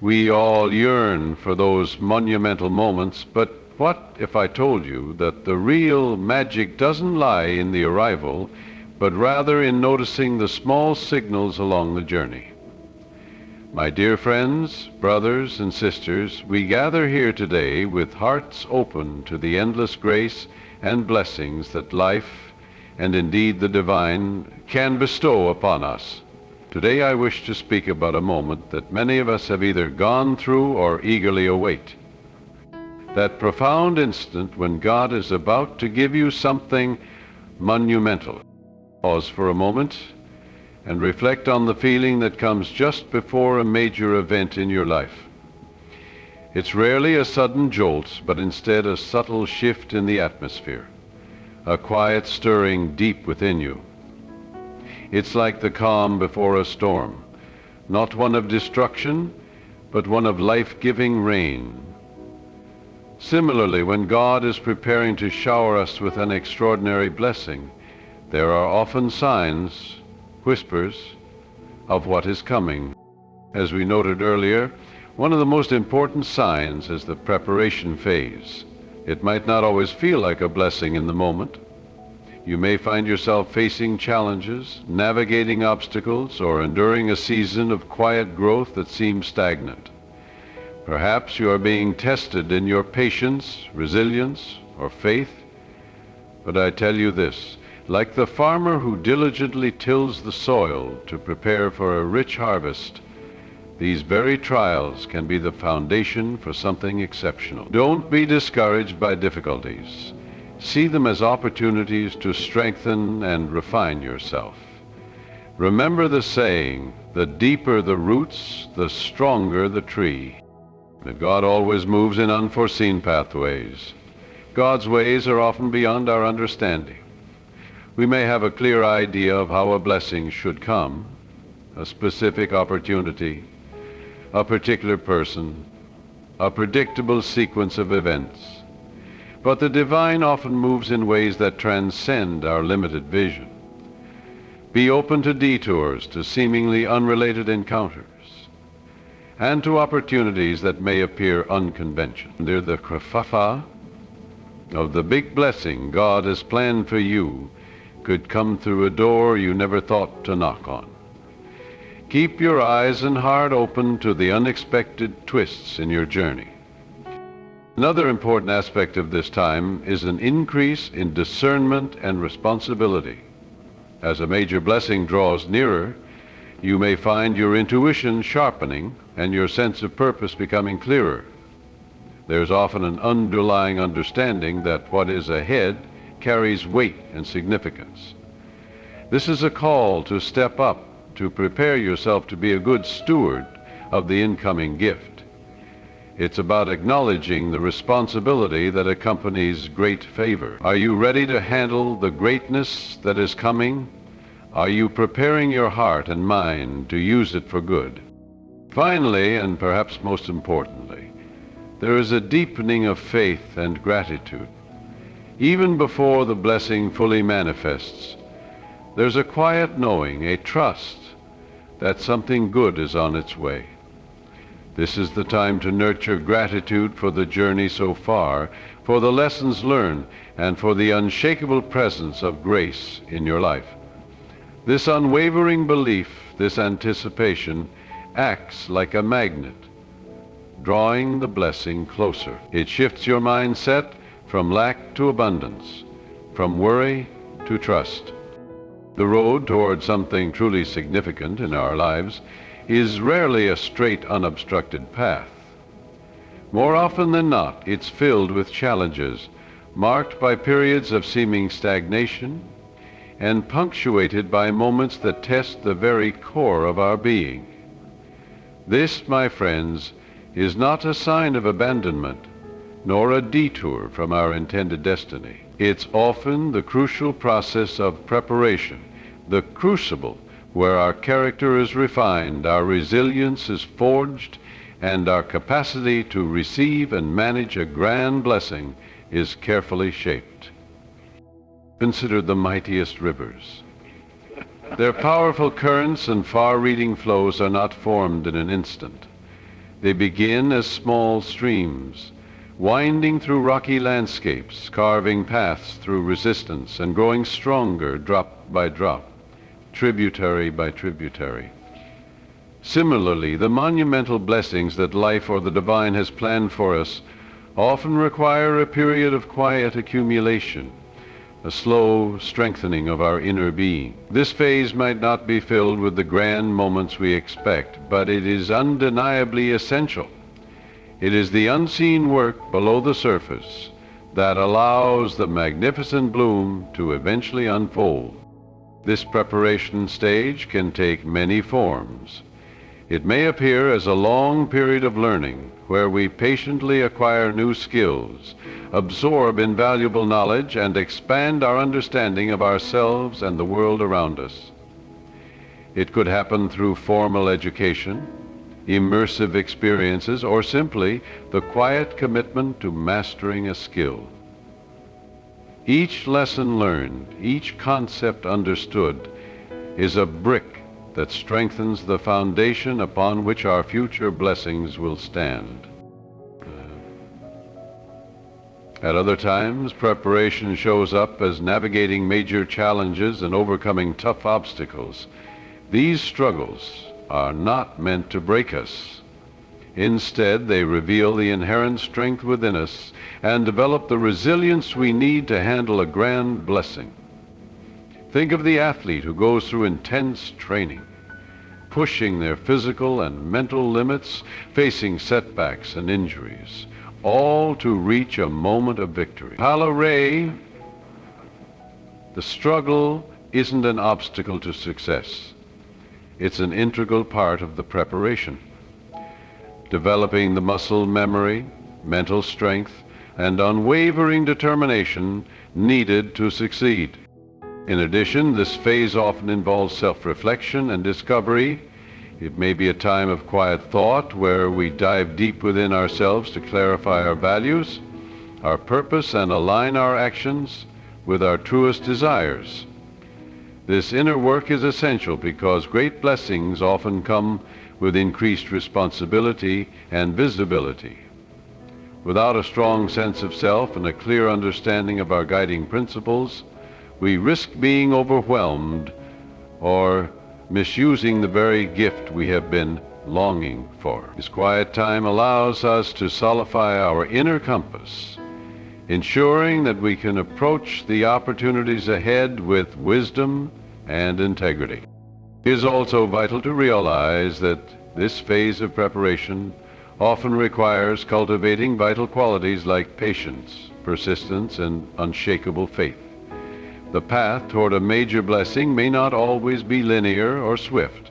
We all yearn for those monumental moments, but what if I told you that the real magic doesn't lie in the arrival, but rather in noticing the small signals along the journey? My dear friends, brothers, and sisters, we gather here today with hearts open to the endless grace and blessings that life, and indeed the divine, can bestow upon us. Today I wish to speak about a moment that many of us have either gone through or eagerly await. That profound instant when God is about to give you something monumental. Pause for a moment and reflect on the feeling that comes just before a major event in your life. It's rarely a sudden jolt, but instead a subtle shift in the atmosphere, a quiet stirring deep within you. It's like the calm before a storm, not one of destruction, but one of life-giving rain. Similarly, when God is preparing to shower us with an extraordinary blessing, there are often signs, whispers, of what is coming. As we noted earlier, one of the most important signs is the preparation phase. It might not always feel like a blessing in the moment. You may find yourself facing challenges, navigating obstacles, or enduring a season of quiet growth that seems stagnant. Perhaps you are being tested in your patience, resilience, or faith. But I tell you this, like the farmer who diligently tills the soil to prepare for a rich harvest, these very trials can be the foundation for something exceptional. Don't be discouraged by difficulties. See them as opportunities to strengthen and refine yourself. Remember the saying, the deeper the roots, the stronger the tree. That God always moves in unforeseen pathways. God's ways are often beyond our understanding. We may have a clear idea of how a blessing should come, a specific opportunity, a particular person, a predictable sequence of events. But the divine often moves in ways that transcend our limited vision. Be open to detours, to seemingly unrelated encounters, and to opportunities that may appear unconventional. They're the krafafa of the big blessing God has planned for you could come through a door you never thought to knock on. Keep your eyes and heart open to the unexpected twists in your journey. Another important aspect of this time is an increase in discernment and responsibility. As a major blessing draws nearer, you may find your intuition sharpening and your sense of purpose becoming clearer. There's often an underlying understanding that what is ahead carries weight and significance. This is a call to step up, to prepare yourself to be a good steward of the incoming gift. It's about acknowledging the responsibility that accompanies great favor. Are you ready to handle the greatness that is coming? Are you preparing your heart and mind to use it for good? Finally, and perhaps most importantly, there is a deepening of faith and gratitude. Even before the blessing fully manifests, there's a quiet knowing, a trust that something good is on its way. This is the time to nurture gratitude for the journey so far, for the lessons learned, and for the unshakable presence of grace in your life. This unwavering belief, this anticipation, acts like a magnet, drawing the blessing closer. It shifts your mindset from lack to abundance, from worry to trust. The road toward something truly significant in our lives is rarely a straight, unobstructed path. More often than not, it's filled with challenges, marked by periods of seeming stagnation, and punctuated by moments that test the very core of our being. This, my friends, is not a sign of abandonment, nor a detour from our intended destiny. It's often the crucial process of preparation, the crucible where our character is refined, our resilience is forged, and our capacity to receive and manage a grand blessing is carefully shaped. Consider the mightiest rivers. Their powerful currents and far-reaching flows are not formed in an instant. They begin as small streams, winding through rocky landscapes, carving paths through resistance, and growing stronger drop by drop, tributary by tributary. Similarly, the monumental blessings that life or the divine has planned for us often require a period of quiet accumulation, a slow strengthening of our inner being. This phase might not be filled with the grand moments we expect, but it is undeniably essential. It is the unseen work below the surface that allows the magnificent bloom to eventually unfold. This preparation stage can take many forms. It may appear as a long period of learning where we patiently acquire new skills, absorb invaluable knowledge, and expand our understanding of ourselves and the world around us. It could happen through formal education, immersive experiences, or simply the quiet commitment to mastering a skill. Each lesson learned, each concept understood, is a brick that strengthens the foundation upon which our future blessings will stand. At other times, preparation shows up as navigating major challenges and overcoming tough obstacles. These struggles are not meant to break us. Instead, they reveal the inherent strength within us and develop the resilience we need to handle a grand blessing. Think of the athlete who goes through intense training, pushing their physical and mental limits, facing setbacks and injuries, all to reach a moment of victory. The struggle isn't an obstacle to success. It's an integral part of the preparation. Developing the muscle memory, mental strength, and unwavering determination needed to succeed. In addition, this phase often involves self-reflection and discovery. It may be a time of quiet thought where we dive deep within ourselves to clarify our values, our purpose, and align our actions with our truest desires. This inner work is essential because great blessings often come with increased responsibility and visibility. Without a strong sense of self and a clear understanding of our guiding principles, we risk being overwhelmed or misusing the very gift we have been longing for. This quiet time allows us to solidify our inner compass, ensuring that we can approach the opportunities ahead with wisdom and integrity. It is also vital to realize that this phase of preparation often requires cultivating vital qualities like patience, persistence, and unshakable faith. The path toward a major blessing may not always be linear or swift.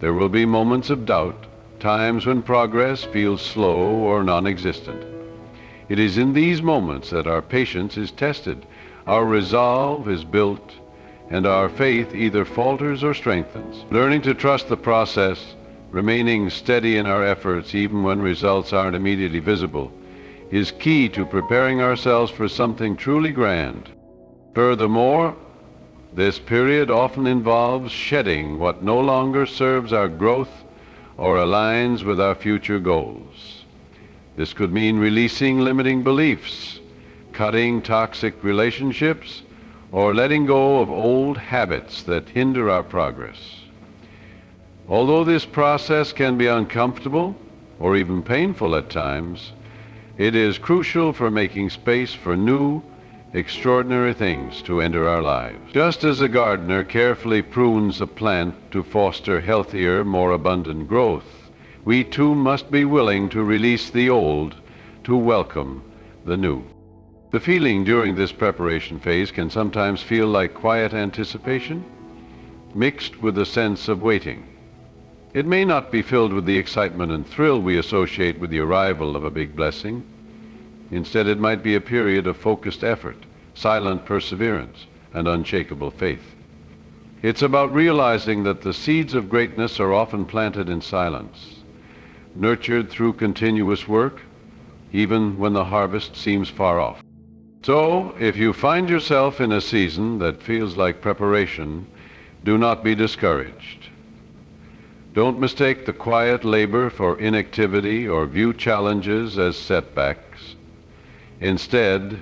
There will be moments of doubt, times when progress feels slow or non-existent. It is in these moments that our patience is tested, our resolve is built, and our faith either falters or strengthens. Learning to trust the process, remaining steady in our efforts even when results aren't immediately visible, is key to preparing ourselves for something truly grand. Furthermore, this period often involves shedding what no longer serves our growth or aligns with our future goals. This could mean releasing limiting beliefs, cutting toxic relationships, or letting go of old habits that hinder our progress. Although this process can be uncomfortable or even painful at times, it is crucial for making space for new, extraordinary things to enter our lives. Just as a gardener carefully prunes a plant to foster healthier, more abundant growth, we too must be willing to release the old to welcome the new. The feeling during this preparation phase can sometimes feel like quiet anticipation, mixed with a sense of waiting. It may not be filled with the excitement and thrill we associate with the arrival of a big blessing. Instead, it might be a period of focused effort, silent perseverance, and unshakable faith. It's about realizing that the seeds of greatness are often planted in silence, nurtured through continuous work, even when the harvest seems far off. So, if you find yourself in a season that feels like preparation, do not be discouraged. Don't mistake the quiet labor for inactivity or view challenges as setbacks. Instead,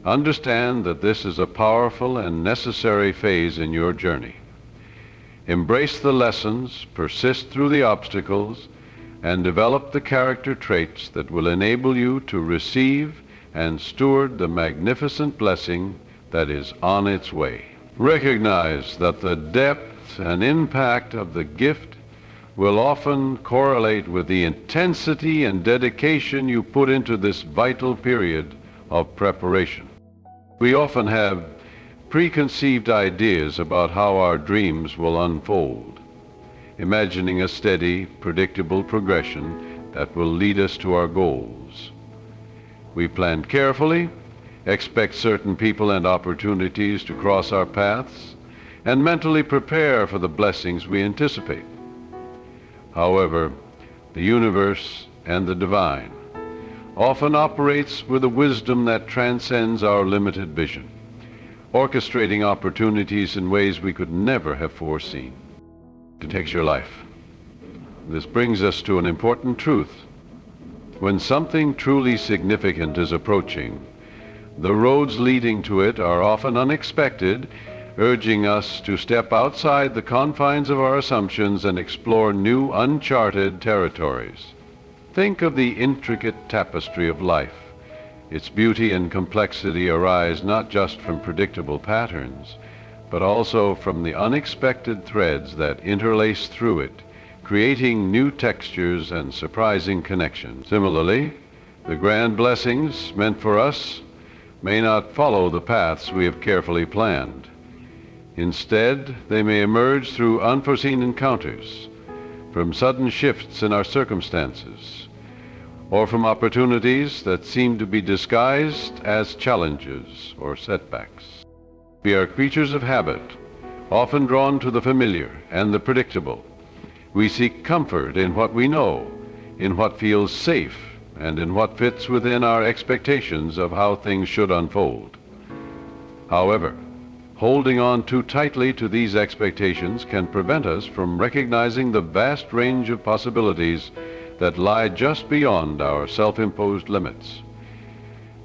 understand that this is a powerful and necessary phase in your journey. Embrace the lessons, persist through the obstacles, and develop the character traits that will enable you to receive and steward the magnificent blessing that is on its way. Recognize that the depth and impact of the gift will often correlate with the intensity and dedication you put into this vital period of preparation. We often have preconceived ideas about how our dreams will unfold, imagining a steady, predictable progression that will lead us to our goals. We plan carefully, expect certain people and opportunities to cross our paths, and mentally prepare for the blessings we anticipate. However, the universe and the divine often operates with a wisdom that transcends our limited vision, orchestrating opportunities in ways we could never have foreseen. It takes your life. This brings us to an important truth. When something truly significant is approaching, the roads leading to it are often unexpected, urging us to step outside the confines of our assumptions and explore new, uncharted territories. Think of the intricate tapestry of life. Its beauty and complexity arise not just from predictable patterns, but also from the unexpected threads that interlace through it, creating new textures and surprising connections. Similarly, the grand blessings meant for us may not follow the paths we have carefully planned. Instead, they may emerge through unforeseen encounters, from sudden shifts in our circumstances, or from opportunities that seem to be disguised as challenges or setbacks. We are creatures of habit, often drawn to the familiar and the predictable. We seek comfort in what we know, in what feels safe, and in what fits within our expectations of how things should unfold. However, holding on too tightly to these expectations can prevent us from recognizing the vast range of possibilities that lie just beyond our self-imposed limits.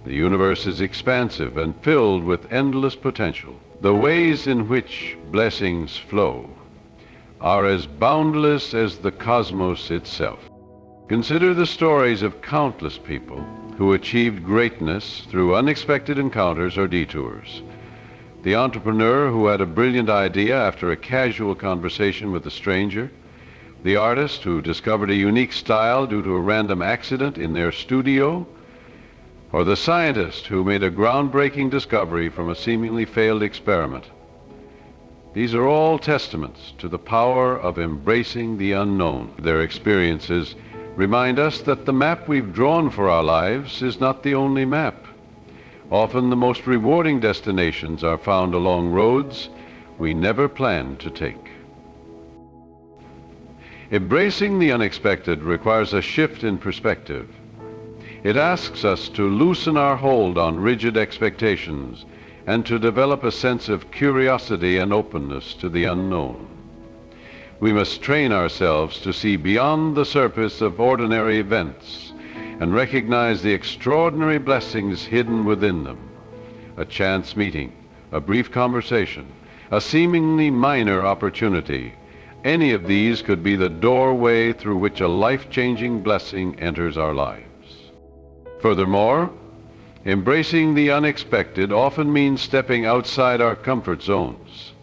The universe is expansive and filled with endless potential. The ways in which blessings flow are as boundless as the cosmos itself. Consider the stories of countless people who achieved greatness through unexpected encounters or detours. The entrepreneur who had a brilliant idea after a casual conversation with a stranger, the artist who discovered a unique style due to a random accident in their studio, or the scientist who made a groundbreaking discovery from a seemingly failed experiment. These are all testaments to the power of embracing the unknown. Their experiences remind us that the map we've drawn for our lives is not the only map. Often the most rewarding destinations are found along roads we never planned to take. Embracing the unexpected requires a shift in perspective. It asks us to loosen our hold on rigid expectations and to develop a sense of curiosity and openness to the unknown. We must train ourselves to see beyond the surface of ordinary events and recognize the extraordinary blessings hidden within them. A chance meeting, a brief conversation, a seemingly minor opportunity, any of these could be the doorway through which a life-changing blessing enters our lives. Furthermore, embracing the unexpected often means stepping outside our comfort zones.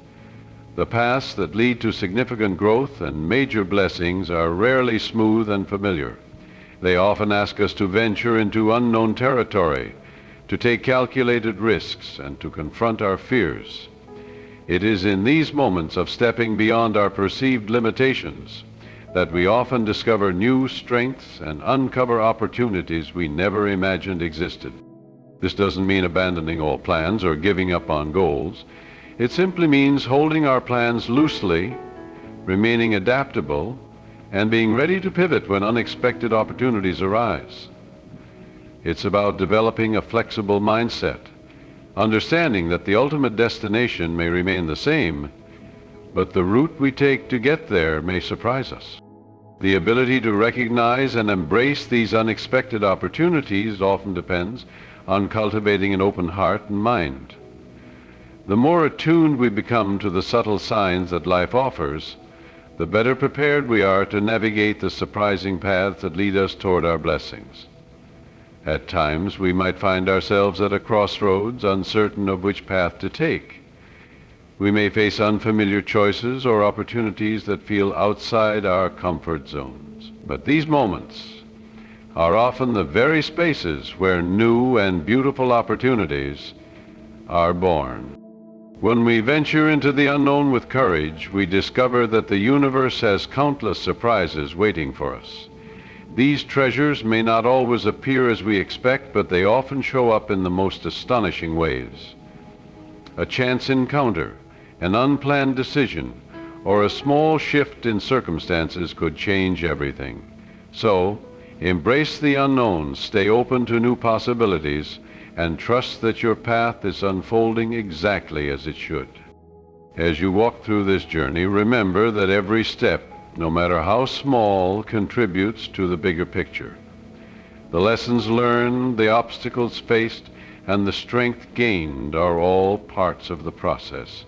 The paths that lead to significant growth and major blessings are rarely smooth and familiar. They often ask us to venture into unknown territory, to take calculated risks, and to confront our fears. It is in these moments of stepping beyond our perceived limitations that we often discover new strengths and uncover opportunities we never imagined existed. This doesn't mean abandoning all plans or giving up on goals. It simply means holding our plans loosely, remaining adaptable, and being ready to pivot when unexpected opportunities arise. It's about developing a flexible mindset, understanding that the ultimate destination may remain the same, but the route we take to get there may surprise us. The ability to recognize and embrace these unexpected opportunities often depends on cultivating an open heart and mind. The more attuned we become to the subtle signs that life offers, the better prepared we are to navigate the surprising paths that lead us toward our blessings. At times, we might find ourselves at a crossroads, uncertain of which path to take. We may face unfamiliar choices or opportunities that feel outside our comfort zones. But these moments are often the very spaces where new and beautiful opportunities are born. When we venture into the unknown with courage, we discover that the universe has countless surprises waiting for us. These treasures may not always appear as we expect, but they often show up in the most astonishing ways. A chance encounter, an unplanned decision, or a small shift in circumstances could change everything. So, embrace the unknown, stay open to new possibilities, and trust that your path is unfolding exactly as it should. As you walk through this journey, remember that every step, no matter how small, contributes to the bigger picture. The lessons learned, the obstacles faced, and the strength gained are all parts of the process,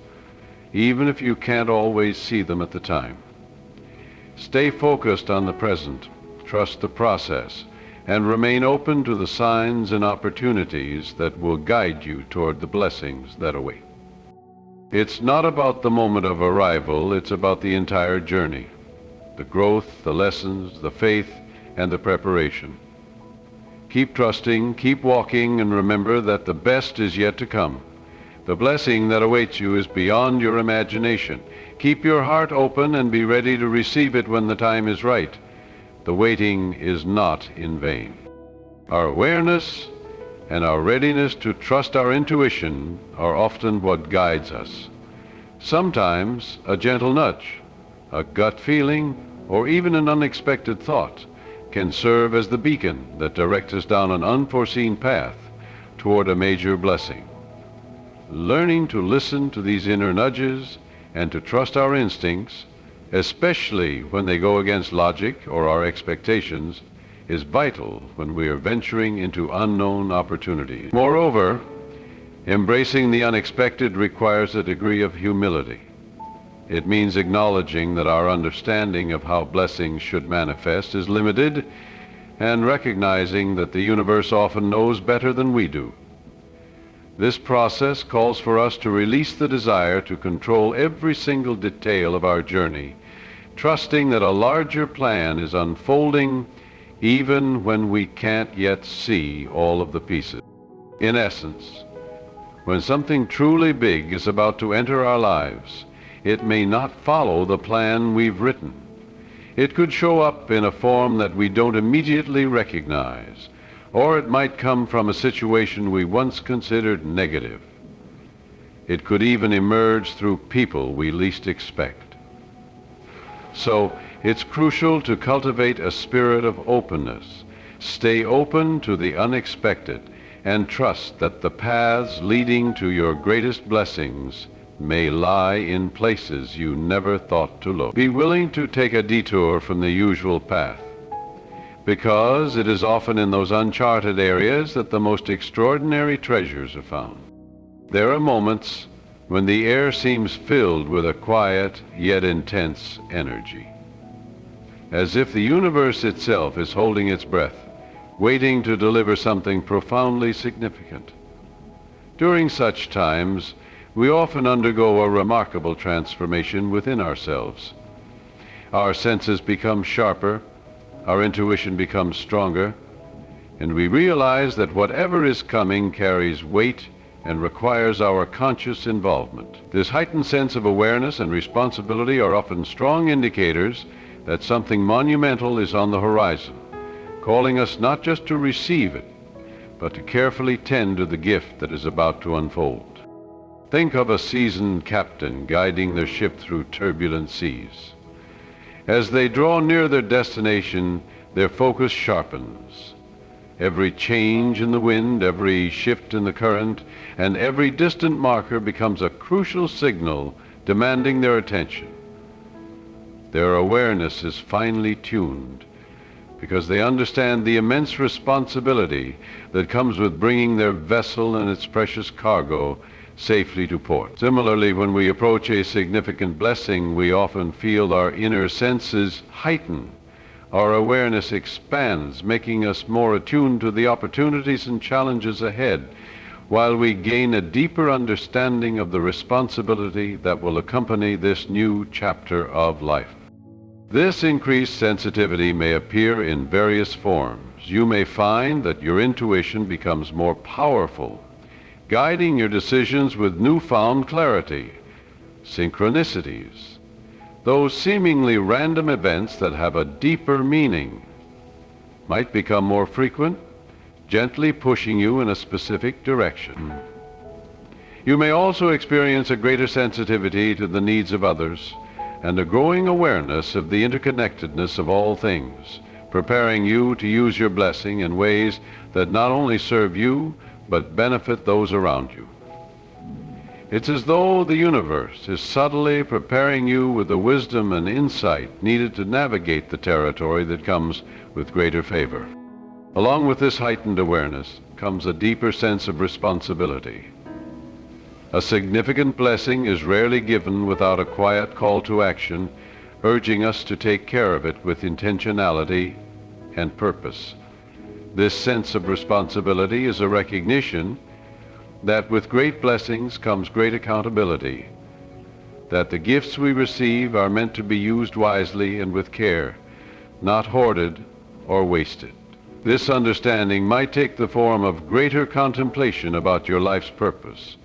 even if you can't always see them at the time. Stay focused on the present, trust the process, and remain open to the signs and opportunities that will guide you toward the blessings that await. It's not about the moment of arrival, it's about the entire journey. The growth, the lessons, the faith, and the preparation. Keep trusting, keep walking, and remember that the best is yet to come. The blessing that awaits you is beyond your imagination. Keep your heart open and be ready to receive it when the time is right. The waiting is not in vain. Our awareness and our readiness to trust our intuition are often what guides us. Sometimes a gentle nudge, a gut feeling, or even an unexpected thought can serve as the beacon that directs us down an unforeseen path toward a major blessing. Learning to listen to these inner nudges and to trust our instincts, especially when they go against logic or our expectations, is vital when we are venturing into unknown opportunities. Moreover, embracing the unexpected requires a degree of humility. It means acknowledging that our understanding of how blessings should manifest is limited, and recognizing that the universe often knows better than we do. This process calls for us to release the desire to control every single detail of our journey, trusting that a larger plan is unfolding even when we can't yet see all of the pieces. In essence, when something truly big is about to enter our lives, it may not follow the plan we've written. It could show up in a form that we don't immediately recognize, or it might come from a situation we once considered negative. It could even emerge through people we least expect. So, it's crucial to cultivate a spirit of openness, stay open to the unexpected, and trust that the paths leading to your greatest blessings may lie in places you never thought to look. Be willing to take a detour from the usual path, because it is often in those uncharted areas that the most extraordinary treasures are found. There are moments when the air seems filled with a quiet yet intense energy, as if the universe itself is holding its breath, waiting to deliver something profoundly significant. During such times, we often undergo a remarkable transformation within ourselves. Our senses become sharper, our intuition becomes stronger, and we realize that whatever is coming carries weight and requires our conscious involvement. This heightened sense of awareness and responsibility are often strong indicators that something monumental is on the horizon, calling us not just to receive it, but to carefully tend to the gift that is about to unfold. Think of a seasoned captain guiding their ship through turbulent seas. As they draw near their destination, their focus sharpens. Every change in the wind, every shift in the current, and every distant marker becomes a crucial signal demanding their attention. their awareness is finely tuned, because they understand the immense responsibility that comes with bringing their vessel and its precious cargo safely to port. Similarly, when we approach a significant blessing, we often feel our inner senses heighten. Our awareness expands, making us more attuned to the opportunities and challenges ahead, while we gain a deeper understanding of the responsibility that will accompany this new chapter of life. This increased sensitivity may appear in various forms. You may find that your intuition becomes more powerful, guiding your decisions with newfound clarity. Synchronicities, those seemingly random events that have a deeper meaning, might become more frequent, gently pushing you in a specific direction. You may also experience a greater sensitivity to the needs of others and a growing awareness of the interconnectedness of all things, preparing you to use your blessing in ways that not only serve you, but benefit those around you. It's as though the universe is subtly preparing you with the wisdom and insight needed to navigate the territory that comes with greater favor. Along with this heightened awareness comes a deeper sense of responsibility. A significant blessing is rarely given without a quiet call to action, urging us to take care of it with intentionality and purpose. This sense of responsibility is a recognition that with great blessings comes great accountability, that the gifts we receive are meant to be used wisely and with care, not hoarded or wasted. This understanding might take the form of greater contemplation about your life's purpose,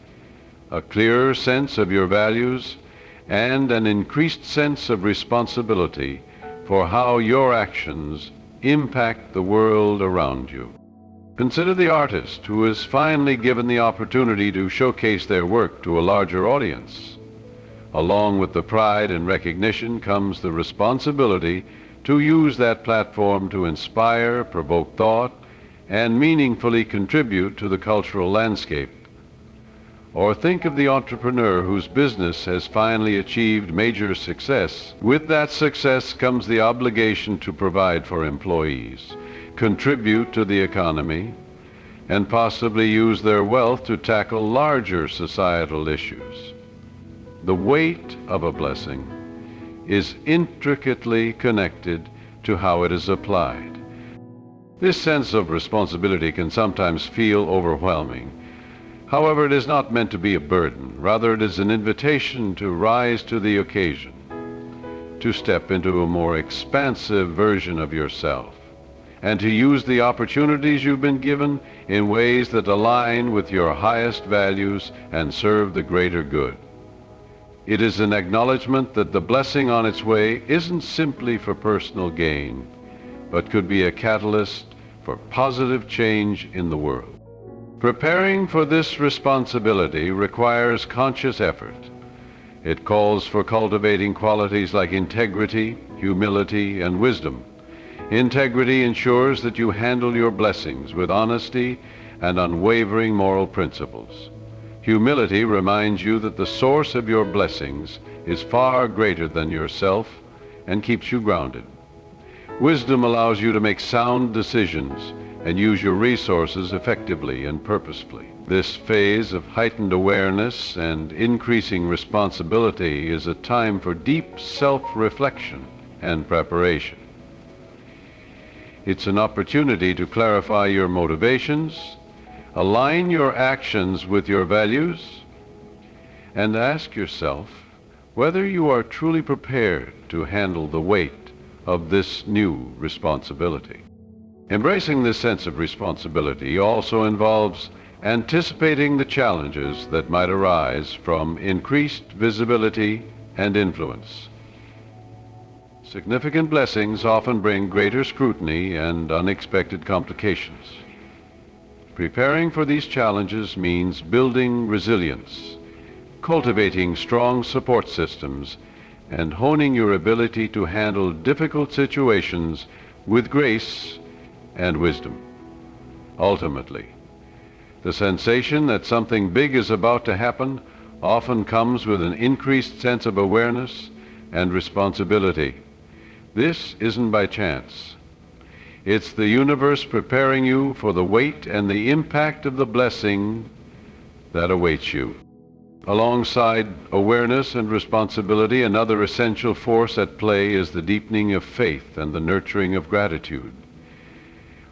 a clearer sense of your values, and an increased sense of responsibility for how your actions impact the world around you. Consider the artist who is finally given the opportunity to showcase their work to a larger audience. Along with the pride and recognition comes the responsibility to use that platform to inspire, provoke thought, and meaningfully contribute to the cultural landscape. Or think of the entrepreneur whose business has finally achieved major success. With that success comes the obligation to provide for employees, contribute to the economy, and possibly use their wealth to tackle larger societal issues. The weight of a blessing is intricately connected to how it is applied. This sense of responsibility can sometimes feel overwhelming. However, it is not meant to be a burden. Rather, it is an invitation to rise to the occasion, to step into a more expansive version of yourself, and to use the opportunities you've been given in ways that align with your highest values and serve the greater good. It is an acknowledgement that the blessing on its way isn't simply for personal gain, but could be a catalyst for positive change in the world. Preparing for this responsibility requires conscious effort. It calls for cultivating qualities like integrity, humility, and wisdom. Integrity ensures that you handle your blessings with honesty and unwavering moral principles. Humility reminds you that the source of your blessings is far greater than yourself and keeps you grounded. Wisdom allows you to make sound decisions and use your resources effectively and purposefully. This phase of heightened awareness and increasing responsibility is a time for deep self-reflection and preparation. It's an opportunity to clarify your motivations, align your actions with your values, and ask yourself whether you are truly prepared to handle the weight of this new responsibility. Embracing this sense of responsibility also involves anticipating the challenges that might arise from increased visibility and influence. Significant blessings often bring greater scrutiny and unexpected complications. Preparing for these challenges means building resilience, cultivating strong support systems, and honing your ability to handle difficult situations with grace and wisdom. Ultimately, the sensation that something big is about to happen often comes with an increased sense of awareness and responsibility. This isn't by chance. It's the universe preparing you for the weight and the impact of the blessing that awaits you. Alongside awareness and responsibility, another essential force at play is the deepening of faith and the nurturing of gratitude.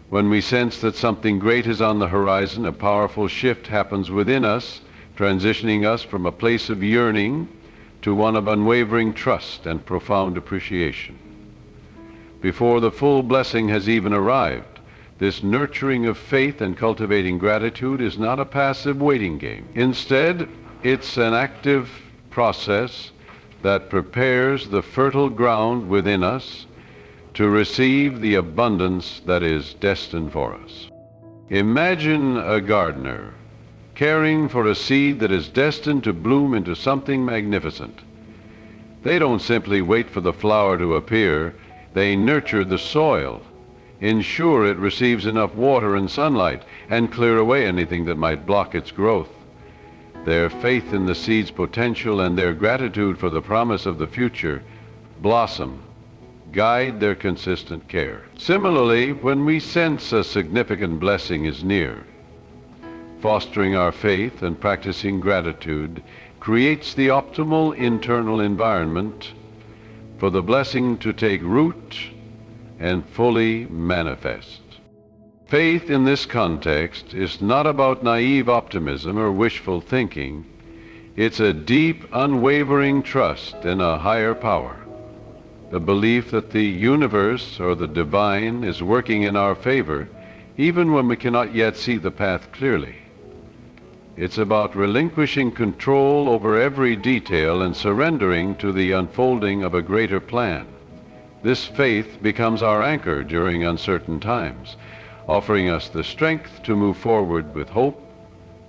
When we sense that something great is on the horizon, a powerful shift happens within us, transitioning us from a place of yearning to one of unwavering trust and profound appreciation. Before the full blessing has even arrived, this nurturing of faith and cultivating gratitude is not a passive waiting game. Instead, it's an active process that prepares the fertile ground within us to receive the abundance that is destined for us. Imagine a gardener caring for a seed that is destined to bloom into something magnificent. They don't simply wait for the flower to appear. They nurture the soil, ensure it receives enough water and sunlight, and clear away anything that might block its growth. Their faith in the seed's potential and their gratitude for the promise of the future blossom, guide their consistent care. Similarly, when we sense a significant blessing is near, fostering our faith and practicing gratitude creates the optimal internal environment for the blessing to take root and fully manifest. Faith in this context is not about naive optimism or wishful thinking. It's a deep, unwavering trust in a higher power, the belief that the universe or the divine is working in our favor even when we cannot yet see the path clearly. It's about relinquishing control over every detail and surrendering to the unfolding of a greater plan. This faith becomes our anchor during uncertain times, offering us the strength to move forward with hope,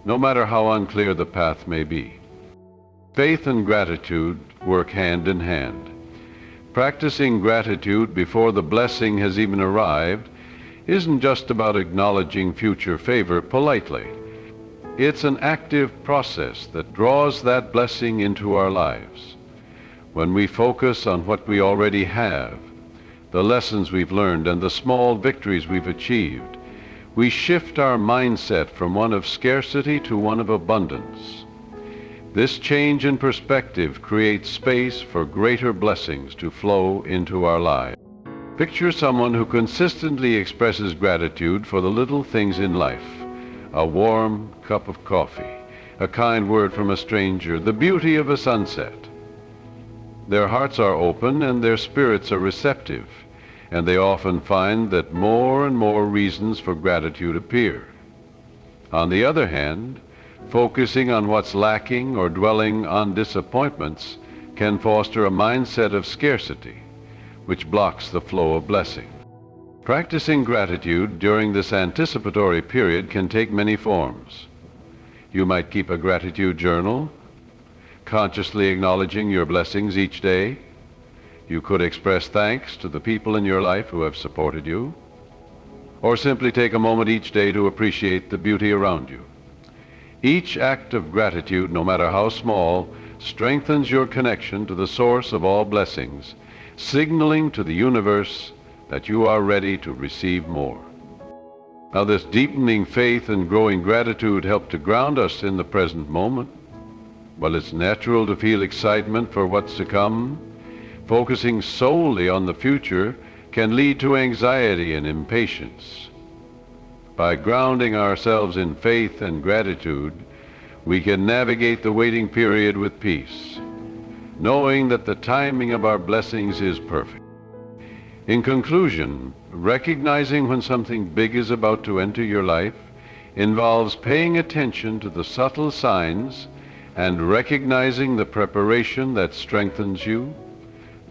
no matter how unclear the path may be. Faith and gratitude work hand in hand. Practicing gratitude before the blessing has even arrived isn't just about acknowledging future favor politely. It's an active process that draws that blessing into our lives. When we focus on what we already have, the lessons we've learned and the small victories we've achieved, we shift our mindset from one of scarcity to one of abundance. This change in perspective creates space for greater blessings to flow into our lives. Picture someone who consistently expresses gratitude for the little things in life: a warm cup of coffee, a kind word from a stranger, the beauty of a sunset. Their hearts are open and their spirits are receptive, and they often find that more and more reasons for gratitude appear. On the other hand, focusing on what's lacking or dwelling on disappointments can foster a mindset of scarcity, which blocks the flow of blessing. Practicing gratitude during this anticipatory period can take many forms. You might keep a gratitude journal, consciously acknowledging your blessings each day. You could express thanks to the people in your life who have supported you, or simply take a moment each day to appreciate the beauty around you. Each act of gratitude, no matter how small, strengthens your connection to the source of all blessings, signaling to the universe that you are ready to receive more. Now, this deepening faith and growing gratitude help to ground us in the present moment. While it's natural to feel excitement for what's to come, focusing solely on the future can lead to anxiety and impatience. By grounding ourselves in faith and gratitude, we can navigate the waiting period with peace, knowing that the timing of our blessings is perfect. In conclusion, recognizing when something big is about to enter your life involves paying attention to the subtle signs and recognizing the preparation that strengthens you,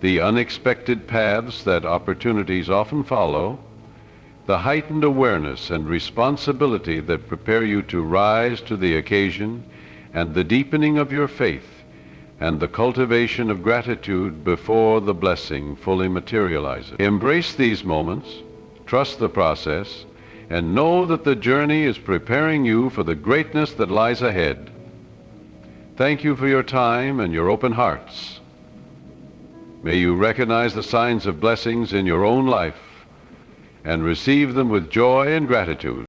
the unexpected paths that opportunities often follow, the heightened awareness and responsibility that prepare you to rise to the occasion, and the deepening of your faith and the cultivation of gratitude before the blessing fully materializes. Embrace these moments, trust the process, and know that the journey is preparing you for the greatness that lies ahead. Thank you for your time and your open hearts. May you recognize the signs of blessings in your own life and receive them with joy and gratitude.